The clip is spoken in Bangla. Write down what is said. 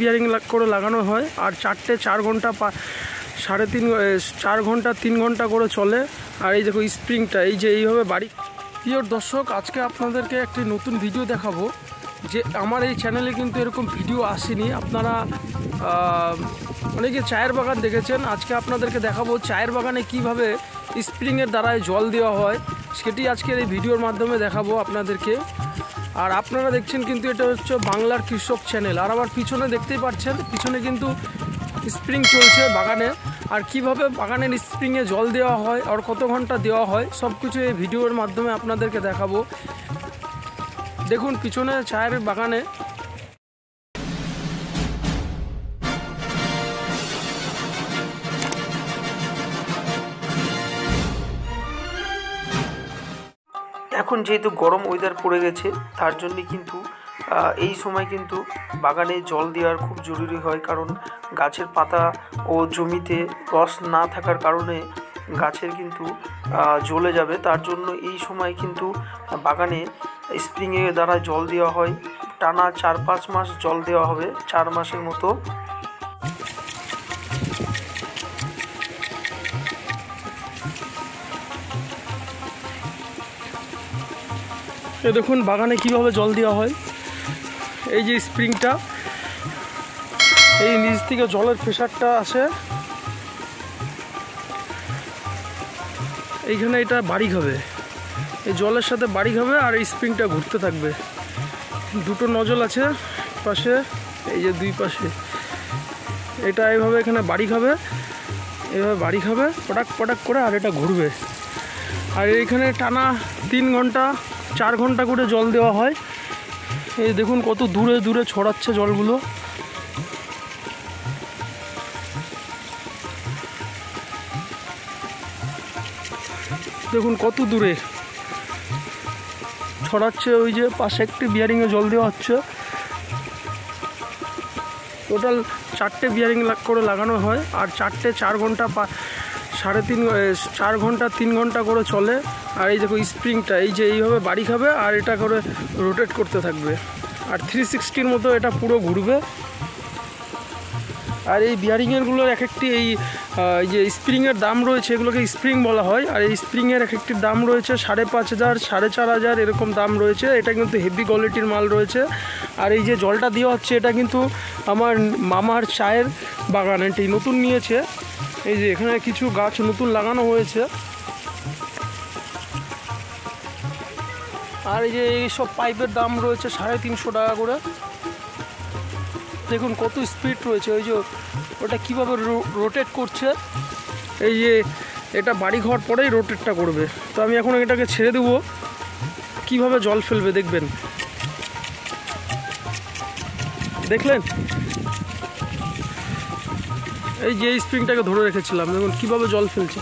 বিয়ারিং করে লাগানো হয় আর 4 ঘন্টা 4 ঘন্টা 3 ঘন্টা করে চলে। আর এই দেখো স্প্রিংটা এই যে এইভাবে বাড়ি। প্রিয় দর্শক, আজকে আপনাদেরকে একটি নতুন ভিডিও দেখাবো। যে আমার এই চ্যানেলে কিন্তু এরকম ভিডিও আসেনি। আপনারা অনেকে চায়ের বাগান দেখেছেন, আজকে আপনাদেরকে দেখাবো চায়ের বাগানে কিভাবে স্প্রিংয়ের দ্বারায় জল দেওয়া হয়, সেটি আজকের এই ভিডিওর মাধ্যমে দেখাবো আপনাদেরকে। আর আপনারা দেখছেন কিন্তু এটা হচ্ছে বাংলার কৃষক চ্যানেল। আর আমার পিছনে দেখতেই পাচ্ছেন, পিছনে কিন্তু স্প্রিং চলছে বাগানে। আর কিভাবে বাগানের স্প্রিংয়ে জল দেওয়া হয় আর কত ঘন্টা দেওয়া হয় সব কিছু এই ভিডিওর মাধ্যমে আপনাদেরকে দেখাবো। দেখুন পিছনে চায়ের বাগানে এখন যেহেতু গরম ওয়েদার পড়ে গেছে, তার জন্যে কিন্তু এই সময় কিন্তু বাগানে জল দেওয়ার খুব জরুরি হয়। কারণ গাছের পাতা ও জমিতে রস না থাকার কারণে গাছের কিন্তু জ্বলে যাবে। তার জন্য এই সময় কিন্তু বাগানে স্প্রিংয়ের দ্বারা জল দেওয়া হয়। টানা 4-5 মাস জল দেওয়া হবে, 4 মাসের মতো। দেখুন বাগানে কিভাবে জল দেওয়া হয়। এই যে স্প্রিংটা, এই নিচ থেকে জলের প্রেশারটা আসে, এইখানে এটা বাড়ি খাবে, এই জলের সাথে বাড়ি খাবে আর এই স্প্রিংটা ঘুরতে থাকবে। দুটো নজল আছে পাশে, এই যে দুই পাশে, এটা এইভাবে এখানে বাড়ি খাবে, এইভাবে বাড়ি খাবে পটাক পটাক করে, আর এটা ঘুরবে। আর এইখানে টানা 3 ঘন্টা 4 ঘন্টা করে জল দেওয়া হয়। এই দেখুন কত দূরে দূরে ছড়াচ্ছে জলগুলো। দেখুন কত দূরে ছড়াচ্ছে। ওই যে পাশে একটি বিয়ারিংয়ে জল দেওয়া হচ্ছে। টোটাল 4টে বিয়ারিং করে লাগানো হয় আর 4 ঘন্টা 4 ঘন্টা 3 ঘন্টা করে চলে। আর এই দেখো স্প্রিংটা এই যে এইভাবে বাড়ি খাবে আর এটা করে রোটেট করতে থাকবে, আর 360-র মতো এটা পুরো ঘুরবে। আর এই বিয়ারিংয়েরগুলোর এক একটি এই যে স্প্রিংয়ের দাম রয়েছে, এগুলোকে স্প্রিং বলা হয়। আর এই স্প্রিংয়ের এক একটির দাম রয়েছে 5,500, 4,500 এরকম দাম রয়েছে। এটা কিন্তু হেভি কোয়ালিটির মাল রয়েছে। আর এই যে জলটা দেওয়া হচ্ছে, এটা কিন্তু আমার মামার চায়ের বাগান, এটি নতুন নিয়েছে। এই যে এখানে কিছু গাছ নতুন লাগানো হয়েছে। আর এই যে এইসব পাইপের দাম রয়েছে 350 টাকা করে। দেখুন কত স্পিড রয়েছে। ওই যে ওটা কীভাবে রোটেট করছে, এই যে এটা বাড়ি ঘর পরেই রোটেটটা করবে। তো আমি এখন এটাকে ছেড়ে দেবো, কিভাবে জল ফেলবে দেখবেন। দেখলেন এই যে স্প্রিংটাকে ধরে রেখেছিলাম, দেখুন কিভাবে জল ফেলছে।